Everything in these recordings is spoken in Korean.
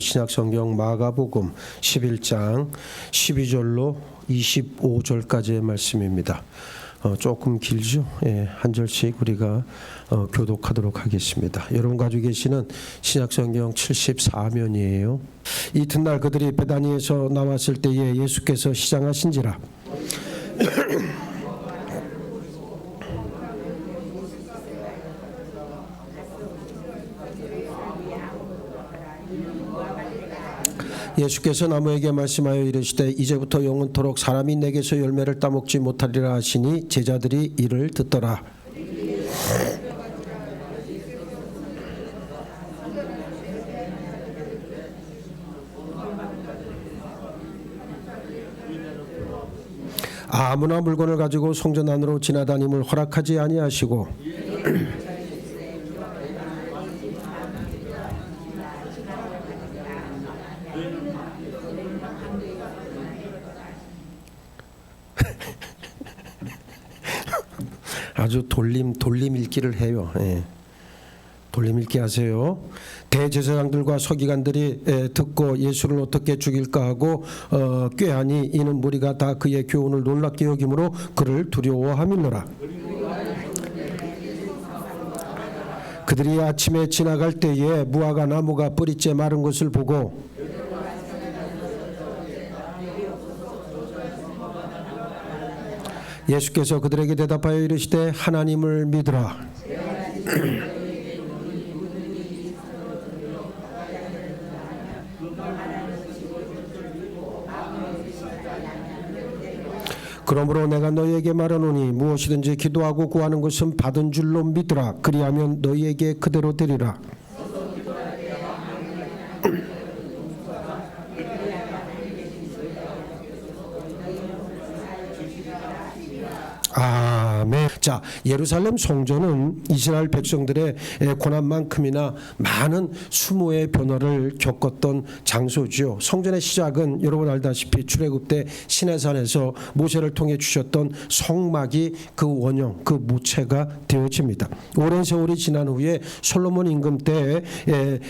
신약성경 마가복음 11장 12절로 25절까지의 말씀입니다. 조금 길죠? 한 절씩 우리가 교독하도록 하겠습니다. 여러분 가지고 계시는 신약성경 74면이에요. 이튿날 그들이 베다니에서 나왔을 때에 예수께서 시장하신지라 예수께서 나무에게 말씀하여 이르시되 이제부터 영원토록 사람이 내게서 열매를 따먹지 못하리라 하시니 제자들이 이를 듣더라. 아무나 물건을 가지고 성전 안으로 지나다님을 허락하지 아니하시고 아주 돌림 읽기를 해요. 돌림 읽기 하세요. 대제사장들과 서기관들이 듣고 예수를 어떻게 죽일까 하고 꾀하니 이는 무리가 다 그의 교훈을 놀랍게 여김으로 그를 두려워함이니라. 그들이 아침에 지나갈 때에 무화과 나무가 뿌리째 마른 것을 보고 예수께서 그들에게 대답하여 이르시되 하나님을 믿으라. 그러므로 내가 너희에게 말하노니 무엇이든지 기도하고 구하는 것은 받은 줄로 믿으라. 그리하면 너희에게 그대로 되리라. 아멘. 자, 예루살렘 성전은 이스라엘 백성들의 고난만큼이나 많은 수모의 변화를 겪었던 장소죠. 성전의 시작은 여러분 알다시피 출애굽 때 시내산에서 모세를 통해 주셨던 성막이 그 원형, 그 모체가 되어집니다. 오랜 세월이 지난 후에 솔로몬 임금 때에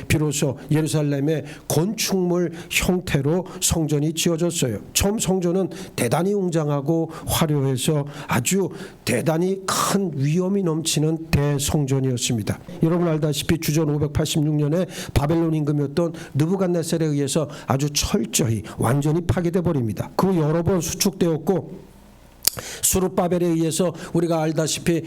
비로소 예루살렘의 건축물 형태로 성전이 지어졌어요. 처음 성전은 대단히 웅장하고 화려해서 아주 대단히 큰 위엄이 넘치는 대성전이었습니다. 여러분 알다시피 주전 586년에 바벨론 임금이었던 느부갓네살에 의해서 아주 철저히 완전히 파괴돼 버립니다. 그 여러 번 수축되었고 수르바벨에 의해서 우리가 알다시피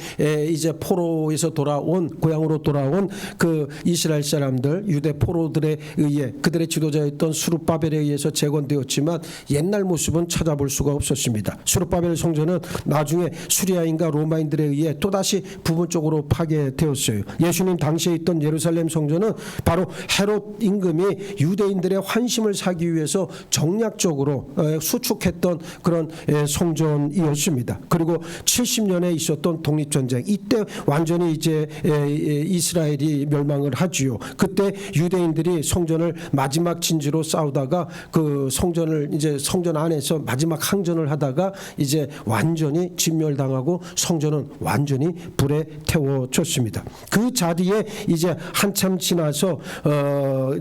이제 포로에서 돌아온 고향으로 돌아온 그 이스라엘 사람들 유대 포로들에 의해 그들의 지도자였던 수르바벨에 의해서 재건되었지만 옛날 모습은 찾아볼 수가 없었습니다. 수르바벨 성전은 나중에 수리아인과 로마인들에 의해 또다시 부분적으로 파괴되었어요. 예수님 당시에 있던 예루살렘 성전은 바로 헤롯 임금이 유대인들의 환심을 사기 위해서 정략적으로 수축했던 그런 성전이었습니다. 그리고 70년에 있었던 독립전쟁, 이때 완전히 이제 이스라엘이 멸망을 하지요. 그때 유대인들이 성전을 마지막 진지로 싸우다가 그 성전을 이제 성전 안에서 마지막 항전을 하다가 이제 완전히 진멸당하고 성전은 완전히 불에 태워졌습니다. 그 자리에 이제 한참 지나서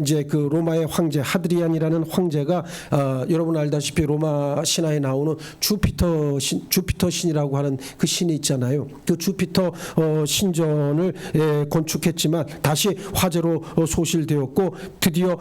이제 그 로마의 황제 하드리안이라는 황제가 여러분 알다시피 로마 신화에 나오는 주피터 신이라고 하는 그 신이 있잖아요. 그 주피터 신전을 건축했지만 다시 화재로 소실되었고 드디어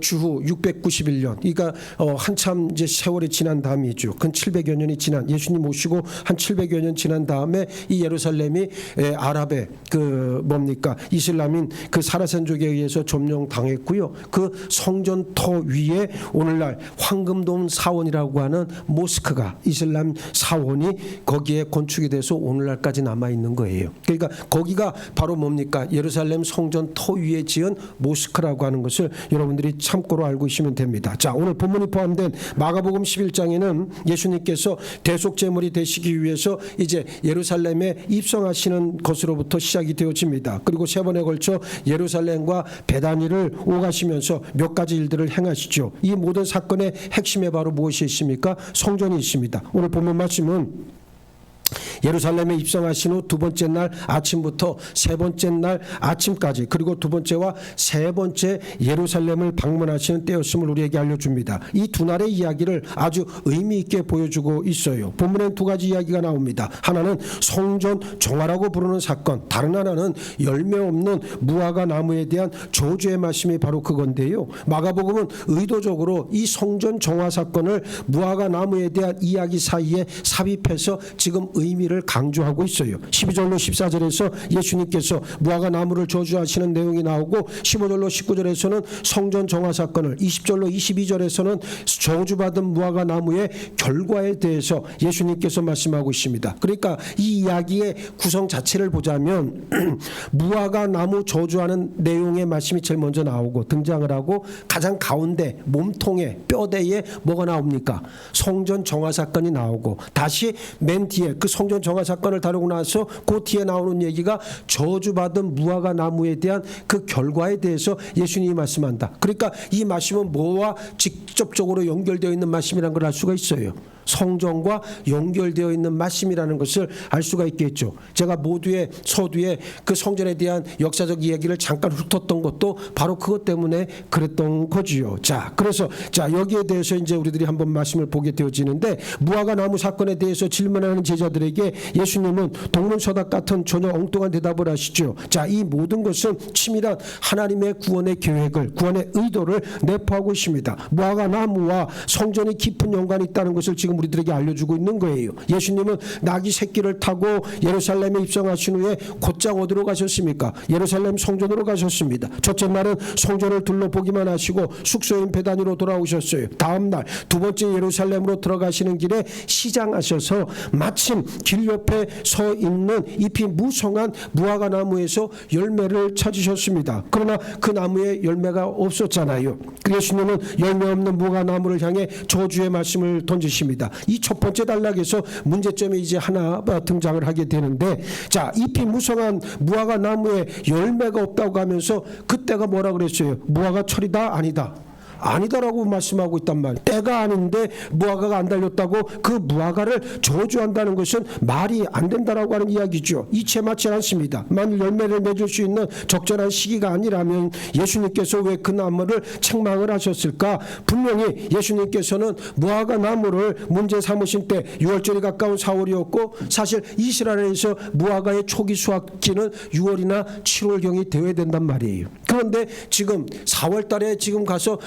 주후 691년, 그러니까 한참 이제 세월이 지난 다음이죠. 근 700여 년이 지난 예수님 오시고 한 700여 년 지난 다음에 이 예루살렘이 아랍의 그 뭡니까 이슬람인 그 사라센족에 의해서 점령당했고요. 그 성전터 위에 오늘날 황금돔 사원이라고 하는 모스크가 이슬람 사원이 거기에 건축이 돼서 오늘날까지 남아 있는 거예요. 그러니까 거기가 바로 뭡니까 예루살렘 성전 터 위에 지은 모스크라고 하는 것을 여러분들이 참고로 알고 있으면 됩니다. 자, 오늘 본문이 포함된 마가복음 11장에는 예수님께서 대속제물이 되시기 위해서 이제 예루살렘에 입성하시는 것으로부터 시작이 되어집니다. 그리고 세 번에 걸쳐 예루살렘과 베다니를 오가시면서 몇 가지 일들을 행하시죠. 이 모든 사건의 핵심에 바로 무엇이 있습니까? 성전이 있습니다. 오늘 본문 말씀은 예루살렘에 입성하신 후 두 번째 날 아침부터 세 번째 날 아침까지, 그리고 두 번째와 세 번째 예루살렘을 방문하시는 때였음을 우리에게 알려줍니다. 이 두 날의 이야기를 아주 의미 있게 보여주고 있어요. 본문엔 두 가지 이야기가 나옵니다. 하나는 성전 정화라고 부르는 사건, 다른 하나는 열매 없는 무화과 나무에 대한 저주의 말씀이 바로 그건데요. 마가복음은 의도적으로 이 성전 정화 사건을 무화과 나무에 대한 이야기 사이에 삽입해서 지금 의미를 강조하고 있어요. 12절로 14절에서 예수님께서 무화과 나무를 저주하시는 내용이 나오고 15절로 19절에서는 성전 정화 사건을, 20절로 22절에서는 저주받은 무화과 나무의 결과에 대해서 예수님께서 말씀하고 있습니다. 그러니까 이 이야기의 구성 자체를 보자면 무화과 나무 저주하는 내용의 말씀이 제일 먼저 나오고 등장을 하고, 가장 가운데 몸통에 뼈대에 뭐가 나옵니까? 성전 정화 사건이 나오고, 다시 맨 뒤에 그 성전 정화 사건을 다루고 나서 그 뒤에 나오는 얘기가 저주받은 무화과 나무에 대한 그 결과에 대해서 예수님이 말씀한다. 그러니까 이 말씀은 뭐와 직접적으로 연결되어 있는 말씀이라는 걸 알 수가 있어요. 성전과 연결되어 있는 말씀이라는 것을 알 수가 있겠죠. 제가 모두의 서두에 그 성전에 대한 역사적 이야기를 잠깐 훑었던 것도 바로 그것 때문에 그랬던 거지요. 자, 그래서 여기에 대해서 이제 우리들이 한번 말씀을 보게 되어지는데, 무화과 나무 사건에 대해서 질문하는 제자들에게 예수님은 동문서답 같은 전혀 엉뚱한 대답을 하시죠. 자, 이 모든 것은 치밀한 하나님의 구원의 계획을, 구원의 의도를 내포하고 있습니다. 무화과 나무와 성전이 깊은 연관이 있다는 것을 지금 우리들에게 알려주고 있는 거예요. 예수님은 나귀 새끼를 타고 예루살렘에 입성하신 후에 곧장 어디로 가셨습니까? 예루살렘 성전으로 가셨습니다. 첫째 날은 성전을 둘러보기만 하시고 숙소인 베다니로 돌아오셨어요. 다음 날 두 번째 예루살렘으로 들어가시는 길에 시장하셔서 마침 길 옆에 서 있는 잎이 무성한 무화과 나무에서 열매를 찾으셨습니다. 그러나 그 나무에 열매가 없었잖아요. 예수님은 열매 없는 무화과 나무를 향해 저주의 말씀을 던지십니다. 이 첫 번째 단락에서 문제점이 이제 하나 등장을 하게 되는데, 자, 잎이 무성한 무화과 나무에 열매가 없다고 하면서 그때가 뭐라 그랬어요? 무화과 철이다? 아니다? 아니다라고 말씀하고 있단 말이에요. 때가 아닌데 무화과가 안 달렸다고 그 무화과를 저주한다는 것은 말이 안 된다라고 하는 이야기죠. 이치에 맞지 않습니다. 만일 열매를 맺을 수 있는 적절한 시기가 아니라면 예수님께서 왜 그 나무를 책망을 하셨을까? 분명히 예수님께서는 무화과 나무를 문제 삼으신 때 6월절이 가까운 4월이었고, 사실 이스라엘에서 무화과의 초기 수확기는 6월이나 7월경이 되어야 된단 말이에요. 그런데 지금 4월 달에 지금 가서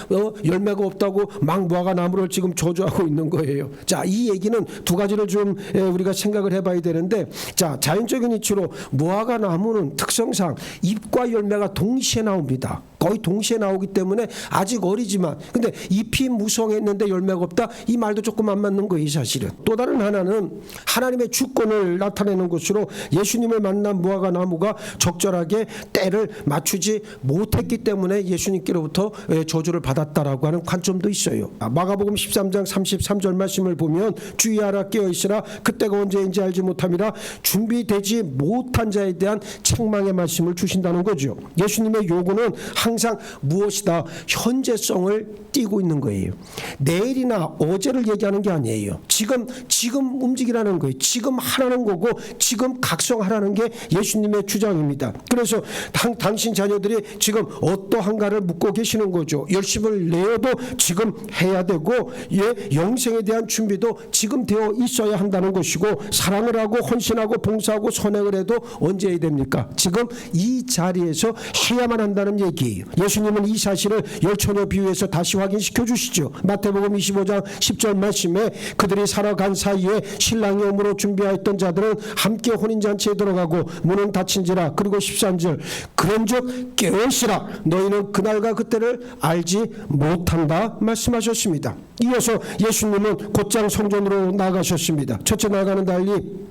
열매가 없다고 막 무화과 나무를 지금 저주하고 있는 거예요. 자, 이 얘기는 두 가지를 좀 우리가 생각을 해봐야 되는데, 자, 자연적인 이치로 무화과 나무는 특성상 잎과 열매가 동시에 나옵니다. 거의 동시에 나오기 때문에 아직 어리지만, 근데 잎이 무성했는데 열매가 없다, 이 말도 조금 안 맞는 거예요, 사실은. 또 다른 하나는 하나님의 주권을 나타내는 것으로 예수님을 만난 무화과 나무가 적절하게 때를 맞추지 못했기 때문에 예수님께로부터 저주를 받았다라고 하는 관점도 있어요. 마가복음 13장 33절 말씀을 보면 주의하라, 깨어있으라, 그때가 언제인지 알지 못함이라, 준비되지 못한 자에 대한 책망의 말씀을 주신다는 거죠. 예수님의 요구는 항상 무엇이다? 현재성을 띠고 있는 거예요. 내일이나 어제를 얘기하는 게 아니에요. 지금 움직이라는 거예요. 지금 하라는 거고, 지금 각성하라는 게 예수님의 주장입니다. 그래서 당신 자녀들이 지금 어떠한가를 묻고 계시는 거죠. 열심을 내어도 지금 해야 되고, 영생에 대한 준비도 지금 되어 있어야 한다는 것이고, 사랑을 하고 헌신하고 봉사하고 선행을 해도 언제 해야 됩니까? 지금 이 자리에서 해야만 한다는 얘기예요. 예수님은 이 사실을 열처녀 비유에서 다시 확인시켜 주시죠. 마태복음 25장 10절 말씀에 그들이 살아간 사이에 신랑이 오므로 준비하였던 자들은 함께 혼인잔치에 들어가고 문은 닫힌지라. 그리고 13절 그런즉 깨어있으라, 너희는 그날과 그때를 알지 못한다 말씀하셨습니다. 이어서 예수님은 곧장 성전으로 나가셨습니다. 첫째 날과는 달리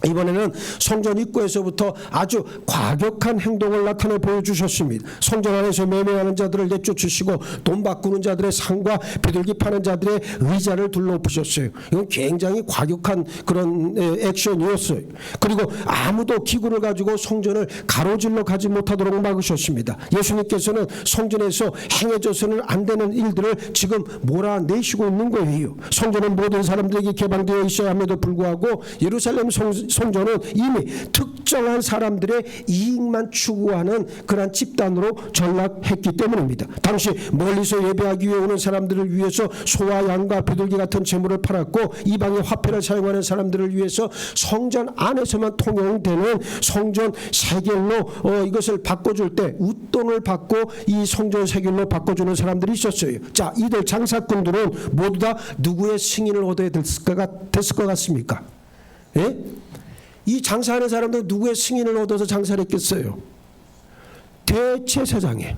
이번에는 성전 입구에서부터 아주 과격한 행동을 나타내 보여주셨습니다. 성전 안에서 매매하는 자들을 내쫓으시고 돈 바꾸는 자들의 상과 비둘기 파는 자들의 의자를 둘러엎으셨어요. 이건 굉장히 과격한 그런 액션이었어요. 그리고 아무도 기구를 가지고 성전을 가로질러 가지 못하도록 막으셨습니다. 예수님께서는 성전에서 행해져서는 안 되는 일들을 지금 몰아내시고 있는 거예요. 성전은 모든 사람들에게 개방되어 있어야 함에도 불구하고 예루살렘 성전은 이미 특정한 사람들의 이익만 추구하는 그러한 집단으로 전락했기 때문입니다. 당시 멀리서 예배하기 위해 오는 사람들을 위해서 소와 양과 비둘기 같은 제물을 팔았고 이방의 화폐를 사용하는 사람들을 위해서 성전 안에서만 통용되는 성전 세겔로 이것을 바꿔줄 때 웃돈을 받고 이 성전 세겔로 바꿔주는 사람들이 있었어요. 자, 이들 장사꾼들은 모두 다 누구의 승인을 얻어야 됐을 것 같습니까? 예? 이 장사하는 사람들은 누구의 승인을 얻어서 장사를 했겠어요? 대제사장의.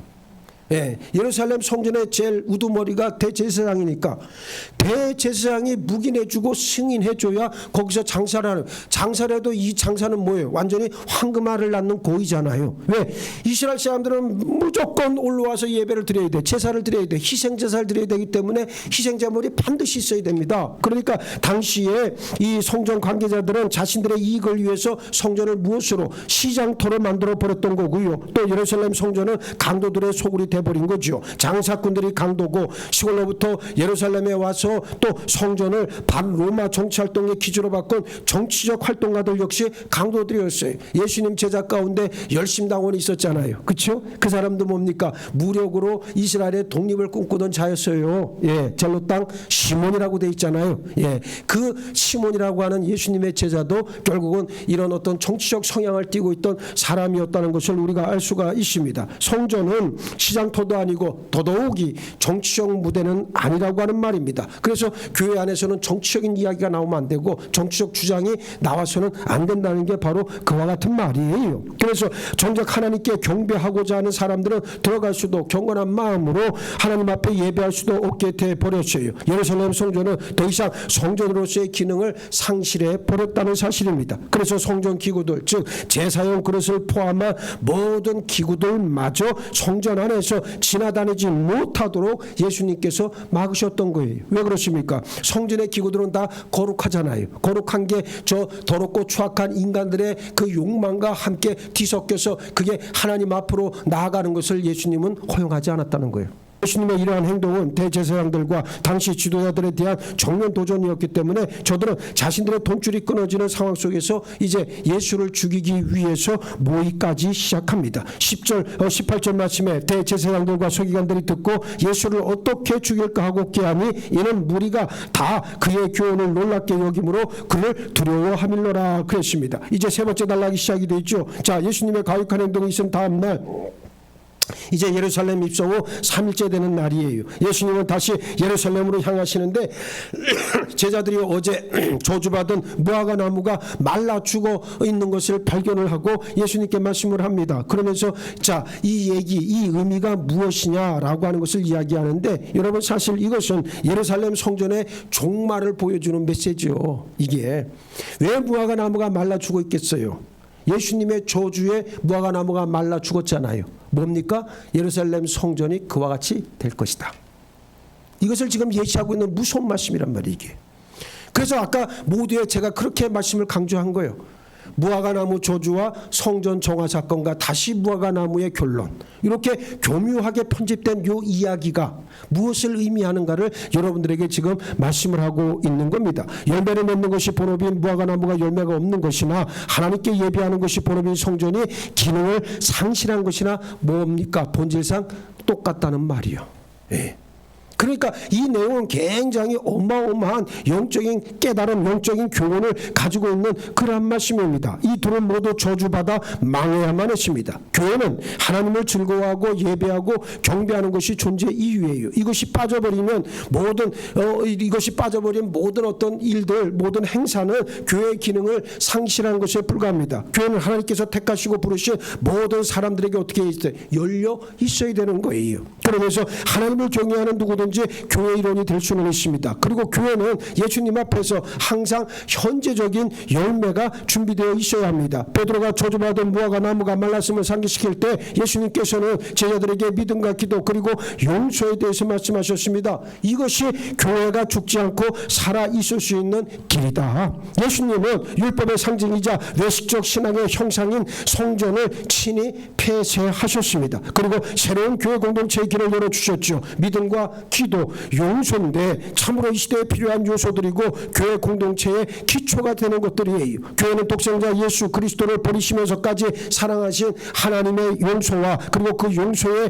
예, 예루살렘 성전의 제일 우두머리가 대제사장이니까 대제사장이 묵인해주고 승인해줘야 거기서 장사를 하는. 장사를 해도 이 장사는 뭐예요? 완전히 황금알을 낳는 고의잖아요. 왜? 이스라엘 사람들은 무조건 올라와서 예배를 드려야 돼. 제사를 드려야 돼. 희생제사를 드려야 되기 때문에 희생제물이 반드시 있어야 됩니다. 그러니까 당시에 이 성전 관계자들은 자신들의 이익을 위해서 성전을 무엇으로? 시장터로 만들어 버렸던 거고요. 또 예루살렘 성전은 강도들의 소굴이 돼버린 거죠. 장사꾼들이 강도고 시골로부터 예루살렘에 와서 또 성전을 반로마 정치활동의 기조로 바꾼 정치적 활동가들 역시 강도들이었어요. 예수님 제자 가운데 열심당원이 있었잖아요. 그렇죠? 그 사람도 뭡니까? 무력으로 이스라엘의 독립을 꿈꾸던 자였어요. 예, 젤로 땅 시몬이라고 돼 있잖아요. 예, 그 시몬이라고 하는 예수님의 제자도 결국은 이런 어떤 정치적 성향을 띠고 있던 사람이었다는 것을 우리가 알 수가 있습니다. 성전은 시장터도 아니고 더더욱이 정치적 무대는 아니라고 하는 말입니다. 그래서 교회 안에서는 정치적인 이야기가 나오면 안 되고 정치적 주장이 나와서는 안 된다는 게 바로 그와 같은 말이에요. 그래서 정작 하나님께 경배하고자 하는 사람들은 들어갈 수도 경건한 마음으로 하나님 앞에 예배할 수도 없게 돼버렸어요. 예루살렘 성전은 더 이상 성전으로서의 기능을 상실해 버렸다는 사실입니다. 그래서 성전 기구들, 즉 제사용 그릇을 포함한 모든 기구들마저 성전 안에서 지나다니지 못하도록 예수님께서 막으셨던 거예요. 왜 그렇습니까? 성전의 기구들은 다 거룩하잖아요. 거룩한 게 저 더럽고 추악한 인간들의 그 욕망과 함께 뒤섞여서 그게 하나님 앞으로 나아가는 것을 예수님은 허용하지 않았다는 거예요. 예수님의 이러한 행동은 대제사장들과 당시 지도자들에 대한 정면 도전이었기 때문에 저들은 자신들의 돈줄이 끊어지는 상황 속에서 이제 예수를 죽이기 위해서 모의까지 시작합니다. 18절 말씀에 대제사장들과 서기관들이 듣고 예수를 어떻게 죽일까 하고 깨하니 이는 무리가 다 그의 교훈을 놀랍게 여김으로 그를 두려워하밀러라 그랬습니다. 이제 세 번째 단락이 시작이 되죠. 자, 예수님의 가혹한 행동이 있은 다음 날 이제 예루살렘 입성 후 3일째 되는 날이에요. 예수님은 다시 예루살렘으로 향하시는데 제자들이 어제 저주받은 무화과 나무가 말라 죽어 있는 것을 발견을 하고 예수님께 말씀을 합니다. 그러면서 자, 이 얘기, 이 의미가 무엇이냐라고 하는 것을 이야기하는데 여러분 사실 이것은 예루살렘 성전의 종말을 보여주는 메시지요. 이게 왜 무화과 나무가 말라 죽어 있겠어요? 예수님의 저주에 무화과 나무가 말라 죽었잖아요. 뭡니까? 예루살렘 성전이 그와 같이 될 것이다. 이것을 지금 예시하고 있는 무서운 말씀이란 말이에요. 이게. 그래서 아까 모두에 제가 그렇게 말씀을 강조한 거예요. 무화과 나무 저주와 성전 정화 사건과 다시 무화과 나무의 결론, 이렇게 교묘하게 편집된 이 이야기가 무엇을 의미하는가를 여러분들에게 지금 말씀을 하고 있는 겁니다. 열매를 맺는 것이 본업인 무화과 나무가 열매가 없는 것이나 하나님께 예배하는 것이 본업인 성전이 기능을 상실한 것이나 뭡니까? 본질상 똑같다는 말이요. 예. 그러니까 이 내용은 굉장히 어마어마한 영적인 깨달음, 영적인 교훈을 가지고 있는 그러한 말씀입니다. 이 둘은 모두 저주받아 망해야만 했습니다. 교회는 하나님을 즐거워하고 예배하고 경배하는 것이 존재 이유예요. 이것이 빠져버리면 이것이 빠져버린 모든 어떤 일들, 모든 행사는 교회의 기능을 상실하는 것에 불과합니다. 교회는 하나님께서 택하시고 부르신 모든 사람들에게 어떻게 있어요? 열려 있어야 되는 거예요. 그러면서 하나님을 경외하는 누구든 교회 일원이 될 수는 있습니다. 그리고 교회는 예수님 앞에서 항상 현재적인 열매가 준비되어 있어야 합니다. 베드로가 저주받은 무화과 나무가 말랐음을 상기시킬 때 예수님께서는 제자들에게 믿음과 기도 그리고 용서에 대해서 말씀하셨습니다. 이것이 교회가 죽지 않고 살아 있을 수 있는 길이다. 예수님은 율법의 상징이자 외식적 신앙의 형상인 성전을 친히 폐쇄하셨습니다. 그리고 새로운 교회 공동체의 길을 열어주셨죠. 믿음과 기도 기도, 용서인데 참으로 이 시대에 필요한 요소들이고 교회 공동체의 기초가 되는 것들이에요. 교회는 독생자 예수 그리스도를 버리시면서까지 사랑하신 하나님의 용서와 그리고 그 용서에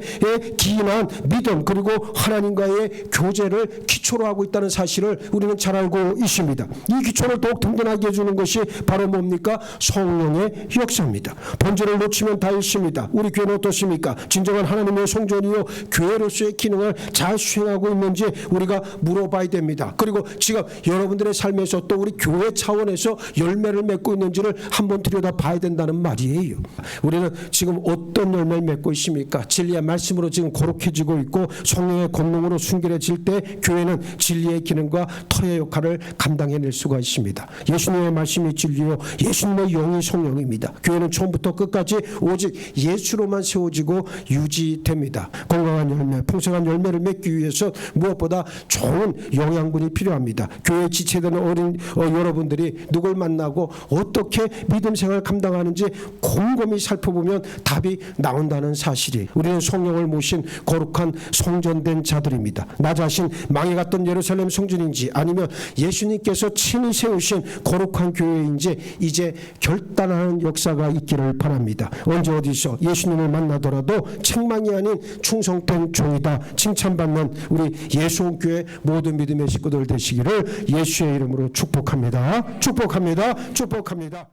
기인한 믿음 그리고 하나님과의 교제를 기초로 하고 있다는 사실을 우리는 잘 알고 있습니다. 이 기초를 더욱 든든하게 해주는 것이 바로 뭡니까? 성령의 역사입니다. 본질을 놓치면 다 잃습니다. 우리 교회는 어떻습니까? 진정한 하나님의 성전이요 교회로서의 기능을 잘 수행하고 있는지 우리가 물어봐야 됩니다. 그리고 지금 여러분들의 삶에서 또 우리 교회 차원에서 열매를 맺고 있는지를 한번 들여다봐야 된다는 말이에요. 우리는 지금 어떤 열매를 맺고 있습니까? 진리의 말씀으로 지금 거룩해지고 있고 성령의 권능으로 순결해질 때 교회는 진리의 기능과 터의 역할을 감당해낼 수가 있습니다. 예수님의 말씀이 진리요 예수님의 영이 성령입니다. 교회는 처음부터 끝까지 오직 예수로만 세워지고 유지됩니다. 건강한 열매, 풍성한 열매를 맺기 위해서 무엇보다 좋은 영양분이 필요합니다. 교회 지체되는 어린 여러분들이 누굴 만나고 어떻게 믿음 생활을 감당하는지 곰곰이 살펴보면 답이 나온다는 사실이 우리는 성령을 모신 거룩한 성전된 자들입니다. 나 자신 망해갔던 예루살렘 성전인지 아니면 예수님께서 친히 세우신 거룩한 교회인지 이제 결단하는 역사가 있기를 바랍니다. 언제 어디서 예수님을 만나더라도 책망이 아닌 충성된 종이다 칭찬받는 우리 예수교회 모든 믿음의 식구들 되시기를 예수의 이름으로 축복합니다. 축복합니다. 축복합니다.